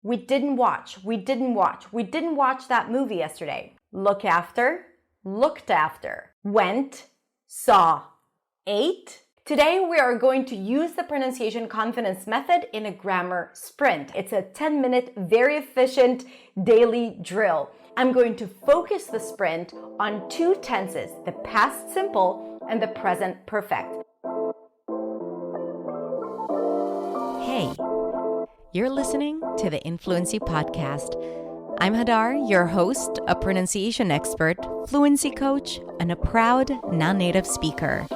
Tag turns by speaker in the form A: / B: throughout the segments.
A: We didn't watch. We didn't watch. We didn't watch that movie yesterday. Look after, looked after. Went, saw, ate. Today we are going to use the pronunciation confidence method in a grammar sprint. It's a 10-minute, very efficient daily drill. I'm going to focus the sprint on two tenses, the past simple and the present perfect.
B: Hey, you're listening to the Influency Podcast. I'm Hadar, your host, a pronunciation expert, fluency coach, and a proud non-native speaker.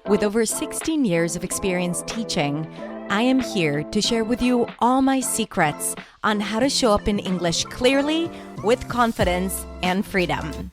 B: With over 16 years of experience teaching, I am here to share with you all my secrets on how to show up in English clearly, with confidence and freedom.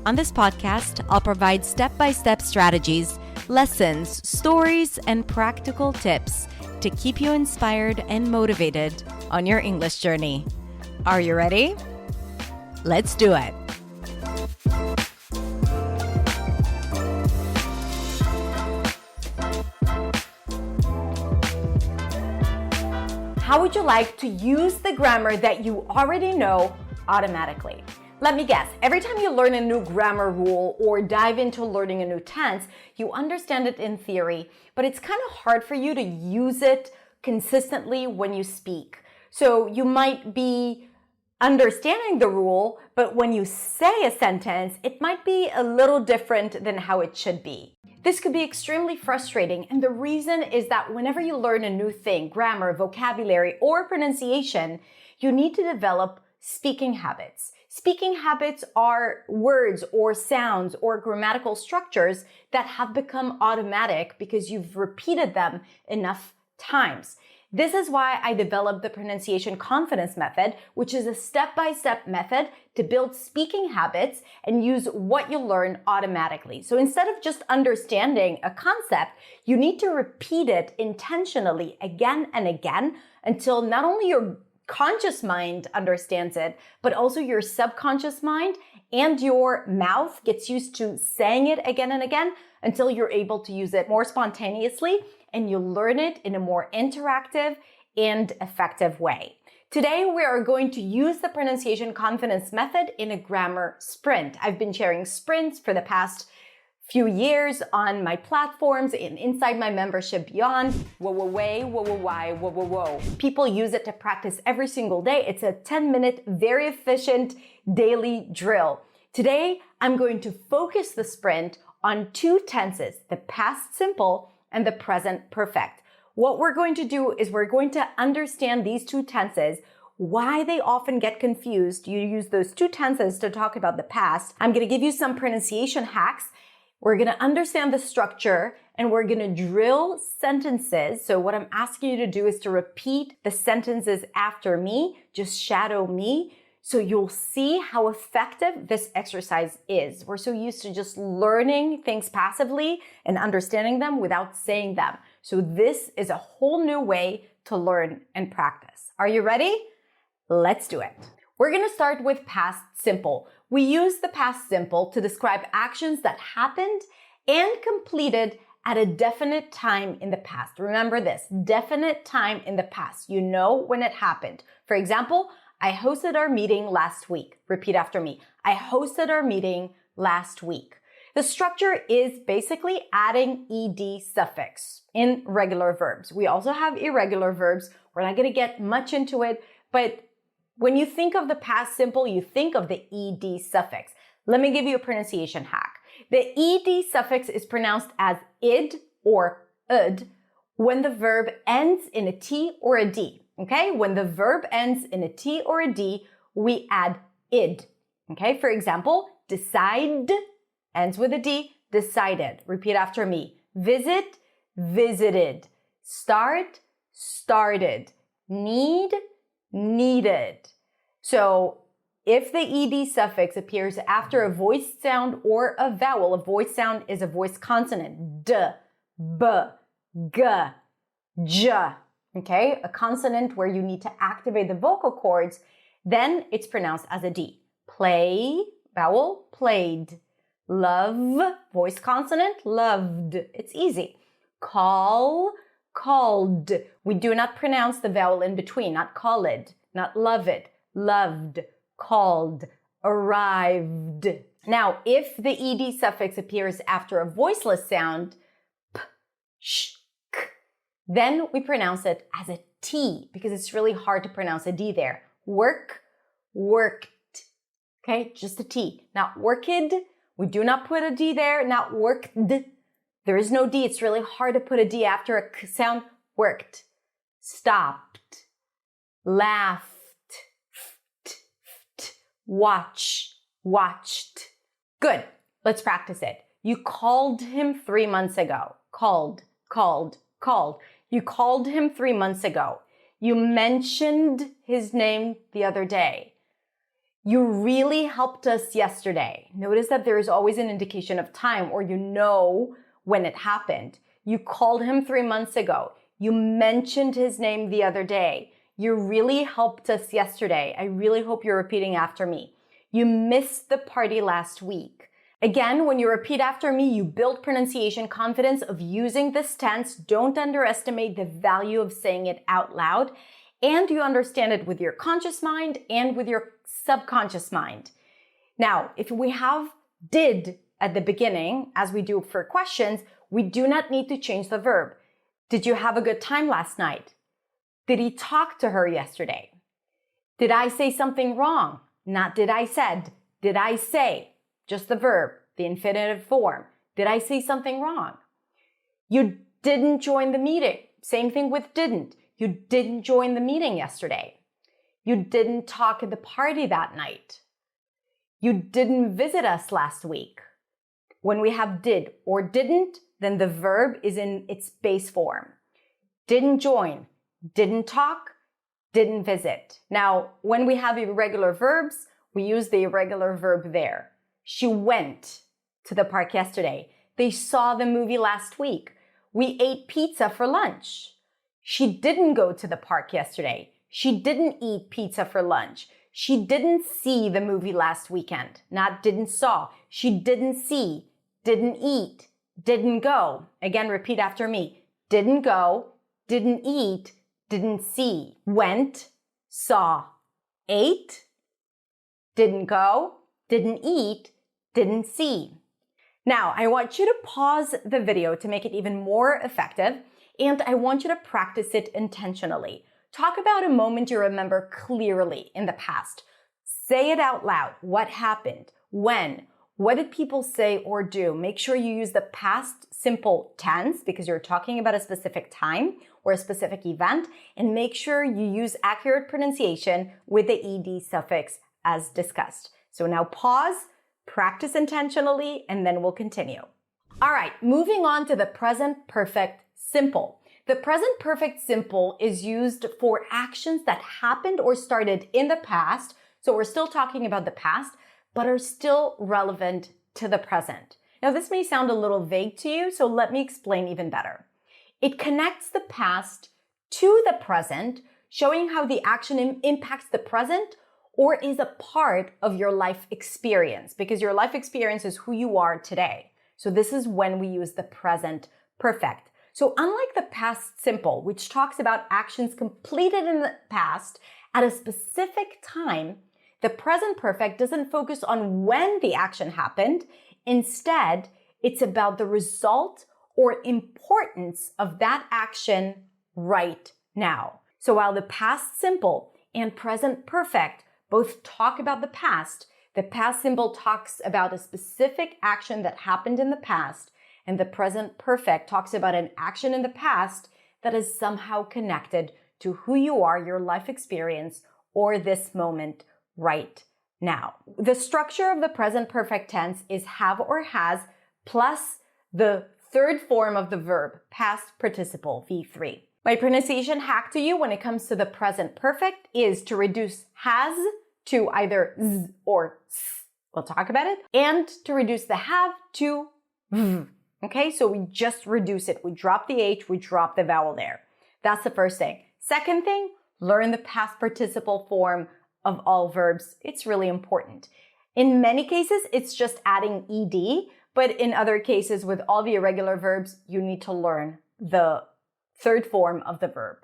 B: On this podcast, I'll provide step-by-step strategies, lessons, stories, and practical tips to keep you inspired and motivated on your English journey. Are you ready? Let's do it.
A: How would you like to use the grammar that you already know automatically? Let me guess, every time you learn a new grammar rule or dive into learning a new tense, you understand it in theory, but it's kind of hard for you to use it consistently when you speak. So you might be understanding the rule, but when you say a sentence, it might be a little different than how it should be. This could be extremely frustrating, and the reason is that whenever you learn a new thing, grammar, vocabulary, or pronunciation, you need to develop speaking habits. Speaking habits are words or sounds or grammatical structures that have become automatic because you've repeated them enough times. This is why I developed the pronunciation confidence method, which is a step-by-step method to build speaking habits and use what you learn automatically. So instead of just understanding a concept, you need to repeat it intentionally again and again until not only your conscious mind understands it, but also your subconscious mind and your mouth gets used to saying it again and again until you're able to use it more spontaneously and you learn it in a more interactive and effective way. Today, we are going to use the pronunciation confidence method in a grammar sprint. I've been sharing sprints for the past few years on my platforms and inside my membership Beyond. Whoa. People use it to practice every single day. It's a 10-minute, very efficient daily drill. Today, I'm going to focus the sprint on two tenses, the past simple and the present perfect. What we're going to do is we're going to understand these two tenses, why they often get confused. You use those two tenses to talk about the past. I'm going to give you some pronunciation hacks. We're going to understand the structure and we're going to drill sentences. So what I'm asking you to do is to repeat the sentences after me, just shadow me. So you'll see how effective this exercise is. We're so used to just learning things passively and understanding them without saying them. So this is a whole new way to learn and practice. Are you ready? Let's do it. We're going to start with past simple. We use the past simple to describe actions that happened and completed at a definite time in the past. Remember this, definite time in the past. You know when it happened. For example, I hosted our meeting last week. Repeat after me. I hosted our meeting last week. The structure is basically adding ed suffix in regular verbs. We also have irregular verbs. We're not going to get much into it, but when you think of the past simple, you think of the ed suffix. Let me give you a pronunciation hack. The ed suffix is pronounced as id or ud when the verb ends in a t or a d. Okay? When the verb ends in a t or a d, we add id. Okay? For example, decide ends with a d, decided. Repeat after me. Visit, visited. Start, started. Need, needed. So if the ed suffix appears after a voice sound or a vowel, a voice sound is a voice consonant, d, b, g, j, okay? A consonant where you need to activate the vocal cords, then it's pronounced as a d. Play, vowel, played. Love, voice consonant, loved. It's easy. Call, called. We do not pronounce the vowel in between, not called, not loved, loved, called, arrived. Now, if the ed suffix appears after a voiceless sound, p, sh, k, then we pronounce it as a T because it's really hard to pronounce a D there. Work, worked. Okay, just a T. Not worked. We do not put a D there. Not worked. There is no D. It's really hard to put a D after a K sound. Worked. Stopped. Laughed. Watch. Watched. Good. Let's practice it. You called him 3 months ago. Called. You called him 3 months ago. You mentioned his name the other day. You really helped us yesterday. Notice that there is always an indication of time, or you know when it happened. You called him 3 months ago. You mentioned his name the other day. You really helped us yesterday. I really hope you're repeating after me. You missed the party last week. Again, when you repeat after me, you build pronunciation confidence of using this tense. Don't underestimate the value of saying it out loud. And you understand it with your conscious mind and with your subconscious mind. Now, if we have did at the beginning, as we do for questions, we do not need to change the verb. Did you have a good time last night? Did he talk to her yesterday? Did I say something wrong? Not did I said. Did I say? Just the verb, the infinitive form. Did I say something wrong? You didn't join the meeting. Same thing with didn't. You didn't join the meeting yesterday. You didn't talk at the party that night. You didn't visit us last week. When we have did or didn't, then the verb is in its base form. Didn't join, didn't talk, didn't visit. Now, when we have irregular verbs, we use the irregular verb there. She went to the park yesterday. They saw the movie last week. We ate pizza for lunch. She didn't go to the park yesterday. She didn't eat pizza for lunch. She didn't see the movie last weekend. Not didn't saw. She didn't see, didn't eat, didn't go. Again, repeat after me. Didn't go, didn't eat, didn't see. Went, saw, ate, didn't go, didn't eat, didn't see. Now, I want you to pause the video to make it even more effective, and I want you to practice it intentionally. Talk about a moment you remember clearly in the past. Say it out loud. What happened? When? What did people say or do? Make sure you use the past simple tense because you're talking about a specific time or a specific event, and make sure you use accurate pronunciation with the ed suffix as discussed. So now pause, practice intentionally, and then we'll continue. All right, moving on to the present perfect simple. The present perfect simple is used for actions that happened or started in the past. So we're still talking about the past, but are still relevant to the present. Now, this may sound a little vague to you, so let me explain even better. It connects the past to the present, showing how the action impacts the present or is a part of your life experience, because your life experience is who you are today. So this is when we use the present perfect. So unlike the past simple, which talks about actions completed in the past at a specific time, the present perfect doesn't focus on when the action happened. Instead, it's about the result or importance of that action right now. So while the past simple and present perfect both talk about the past simple talks about a specific action that happened in the past, and the present perfect talks about an action in the past that is somehow connected to who you are, your life experience, or this moment right now. The structure of the present perfect tense is have or has plus the third form of the verb, past participle, V3. My pronunciation hack to you when it comes to the present perfect is to reduce has to either z or s. We'll talk about it. And to reduce the have to v. Okay, so we just reduce it. We drop the H, we drop the vowel there. That's the first thing. Second thing, learn the past participle form of all verbs. It's really important. In many cases, it's just adding ed, but in other cases, with all the irregular verbs, you need to learn the third form of the verb.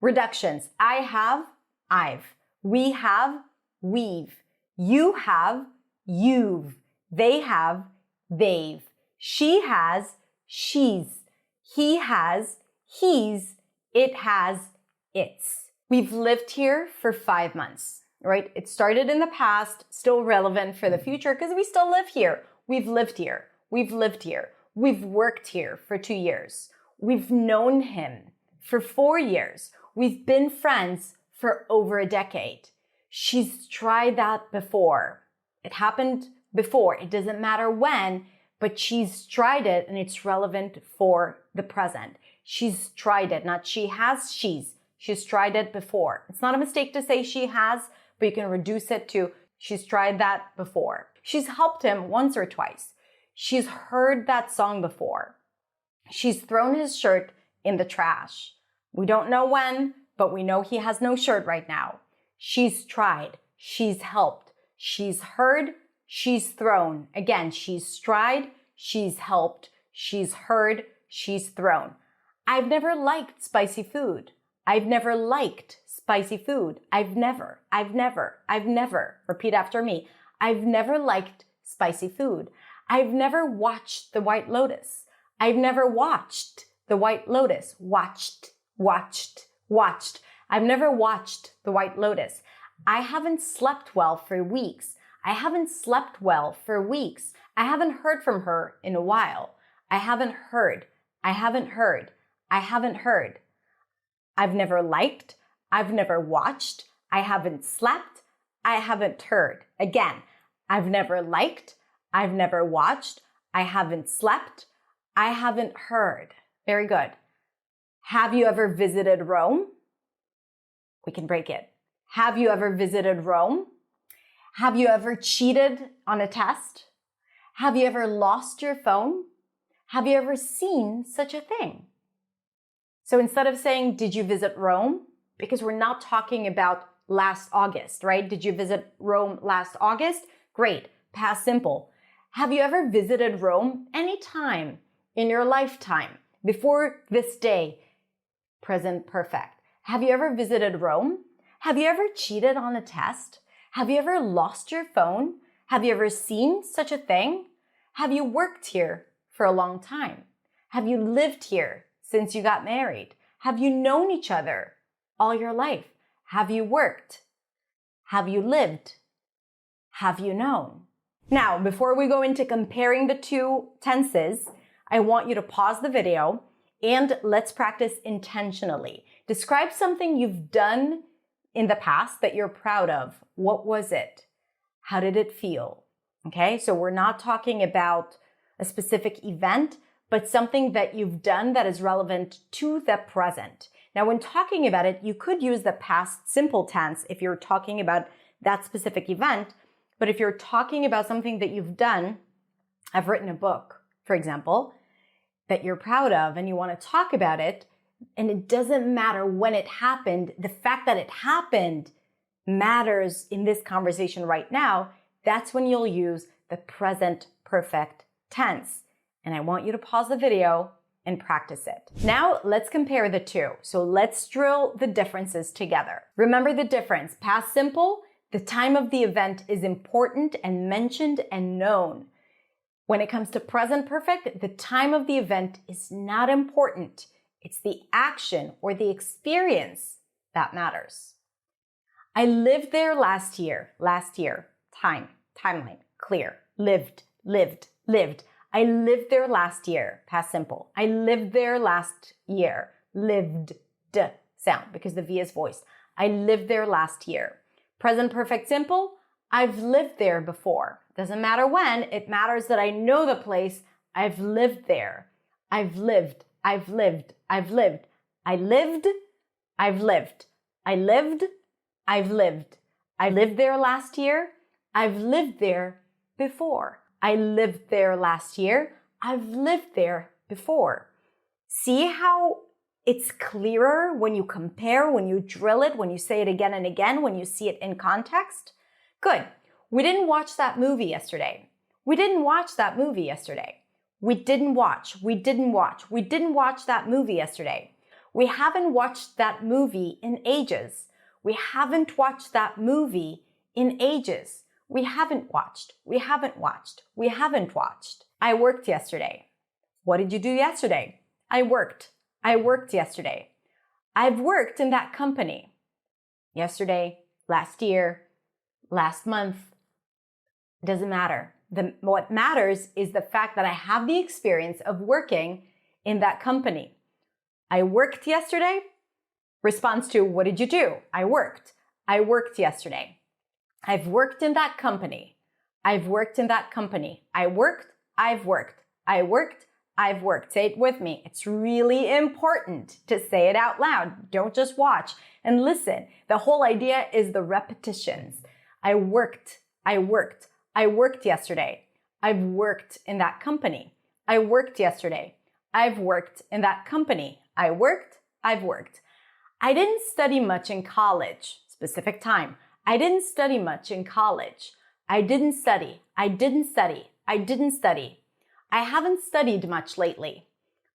A: Reductions. I have, I've. We have, we've. You have, you've. They have, they've. She has, she's. He has, he's. It has, its. We've lived here for 5 months, right? It started in the past, still relevant for the future because we still live here. We've lived here. We've lived here. We've worked here for 2 years. We've known him for 4 years. We've been friends for over a decade. She's tried that before. It happened before. It doesn't matter when, but she's tried it and it's relevant for the present. She's tried it, not she has, she's. She's tried it before. It's not a mistake to say she has, but you can reduce it to she's tried that before. She's helped him once or twice. She's heard that song before. She's thrown his shirt in the trash. We don't know when, but we know he has no shirt right now. She's tried. She's helped. She's heard. She's thrown. Again, she's tried. She's helped. She's heard. She's thrown. I've never liked spicy food. I've never liked spicy food. I've never. Repeat after me. I've never liked spicy food. I've never watched The White Lotus. I've never watched The White Lotus. Watched. I've never watched The White Lotus. I haven't slept well for weeks. I haven't heard from her in a while. I haven't heard. I've never liked. I've never watched. I haven't slept. I haven't heard. Again, I've never liked. I've never watched. I haven't slept. I haven't heard. Very good. Have you ever visited Rome? We can break it. Have you ever visited Rome? Have you ever cheated on a test? Have you ever lost your phone? Have you ever seen such a thing? So instead of saying, did you visit Rome? Because we're not talking about last August, right? Did you visit Rome last August? Great. Past simple. Have you ever visited Rome anytime in your lifetime before this day? Present perfect. Have you ever visited Rome? Have you ever cheated on a test? Have you ever lost your phone? Have you ever seen such a thing? Have you worked here for a long time? Have you lived here since you got married? Have you known each other all your life? Have you worked? Have you lived? Have you known? Now, before we go into comparing the two tenses, I want you to pause the video and let's practice intentionally. Describe something you've done in the past that you're proud of. What was it? How did it feel? Okay, so we're not talking about a specific event, but something that you've done that is relevant to the present. Now, when talking about it, you could use the past simple tense if you're talking about that specific event. But if you're talking about something that you've done, I've written a book, for example, that you're proud of and you want to talk about it, and it doesn't matter when it happened, the fact that it happened matters in this conversation right now, that's when you'll use the present perfect tense. And I want you to pause the video and practice it. Now let's compare the two. So let's drill the differences together. Remember the difference. Past simple, the time of the event is important and mentioned and known. When it comes to present perfect, the time of the event is not important. It's the action or the experience that matters. I lived there last year. Timeline, clear. Lived. I lived there last year, past simple. I lived there last year. Lived, sound, because the V is voiced. I lived there last year. Present perfect simple, I've lived there before. Doesn't matter when, it matters that I know the place. I've lived there. I've lived. I lived. I've lived. I lived there last year. I've lived there before. I lived there last year. I've lived there before. See how it's clearer when you compare, when you drill it, when you say it again and again, when you see it in context? Good. We didn't watch that movie yesterday. We didn't watch that movie yesterday. We didn't watch that movie yesterday. We haven't watched that movie in ages. We haven't watched that movie in ages. We haven't watched. We haven't watched. We haven't watched. I worked yesterday. What did you do yesterday? I worked. I worked yesterday. I've worked in that company. Yesterday, last year, last month. Doesn't matter. What matters is the fact that I have the experience of working in that company. I worked yesterday. Response to, what did you do? I worked. I worked yesterday. I've worked in that company. I've worked in that company. I worked. I've worked. I worked. I've worked. Say it with me. It's really important to say it out loud. Don't just watch and listen. The whole idea is the repetitions. I worked. I worked. I worked yesterday. I've worked in that company. I worked yesterday. I've worked in that company. I worked. I've worked. I didn't study much in college. Specific time. I didn't study much in college. I didn't study. I didn't study. I didn't study. I haven't studied much lately.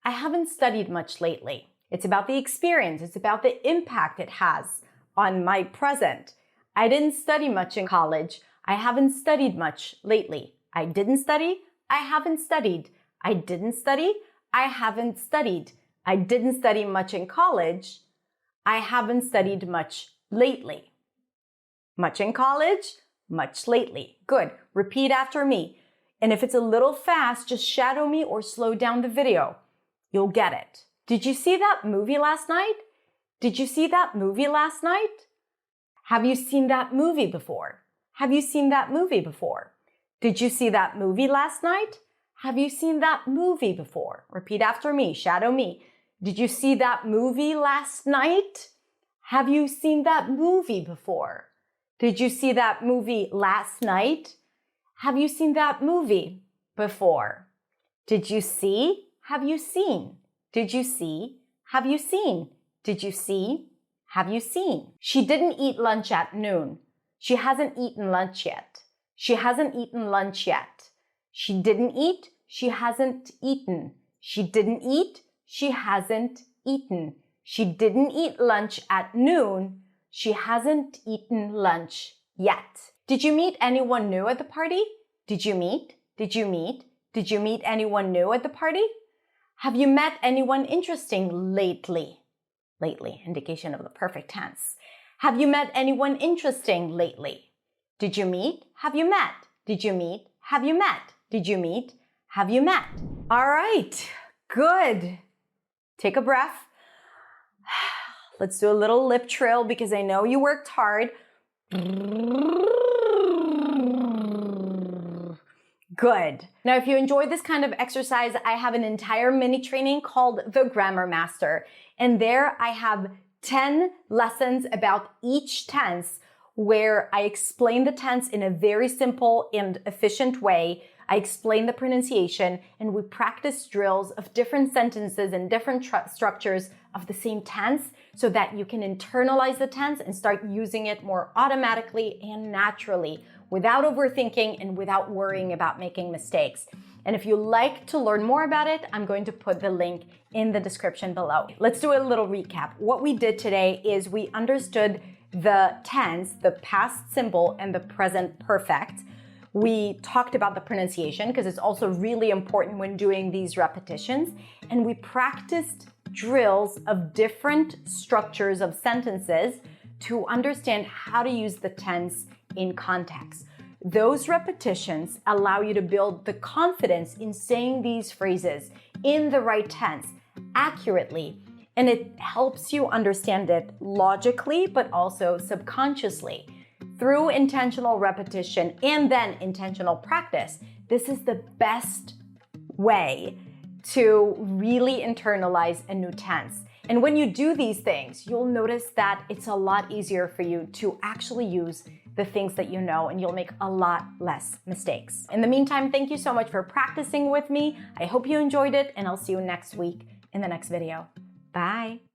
A: I haven't studied much lately. It's about the experience. It's about the impact it has on my present. I didn't study much in college. I haven't studied much lately. I didn't study. I haven't studied. I didn't study. I haven't studied. I didn't study much in college. I haven't studied much lately. Much in college, much lately. Good. Repeat after me. And if it's a little fast, just shadow me or slow down the video. You'll get it. Did you see that movie last night? Did you see that movie last night? Have you seen that movie before? Have you seen that movie before? Did you see that movie last night? Have you seen that movie before? Repeat after me. Shadow me. Did you see that movie last night? Have you seen that movie before? Did you see that movie last night? Have you seen that movie before? Did you see? Have you seen? Did you see? Have you seen? Did you see? Have you seen? She didn't eat lunch at noon. She hasn't eaten lunch yet. She hasn't eaten lunch yet. She didn't eat. She hasn't eaten. She didn't eat. She hasn't eaten. She didn't eat lunch at noon. She hasn't eaten lunch yet. Did you meet anyone new at the party? Did you meet? Did you meet? Did you meet anyone new at the party? Have you met anyone interesting lately? Lately, indication of the perfect tense. Have you met anyone interesting lately? Did you meet? Have you met? Did you meet? Have you met? Did you meet? Have you met? All right, good. Take a breath. Let's do a little lip trill because I know you worked hard. Good. Now, if you enjoyed this kind of exercise, I have an entire mini training called The Grammar Master. And there I have 10 lessons about each tense where I explain the tense in a very simple and efficient way. I explain the pronunciation and we practice drills of different sentences and different structures of the same tense so that you can internalize the tense and start using it more automatically and naturally without overthinking and without worrying about making mistakes. And if you like to learn more about it, I'm going to put the link in the description below. Let's do a little recap. What we did today is we understood the tense, the past simple, and the present perfect. We talked about the pronunciation because it's also really important when doing these repetitions. And we practiced drills of different structures of sentences to understand how to use the tense in context. Those repetitions allow you to build the confidence in saying these phrases in the right tense accurately, and it helps you understand it logically but also subconsciously. Through intentional repetition and then intentional practice, this is the best way to really internalize a new tense. And when you do these things, you'll notice that it's a lot easier for you to actually use the things that you know, and you'll make a lot less mistakes. In the meantime, thank you so much for practicing with me. I hope you enjoyed it, and I'll see you next week in the next video. Bye.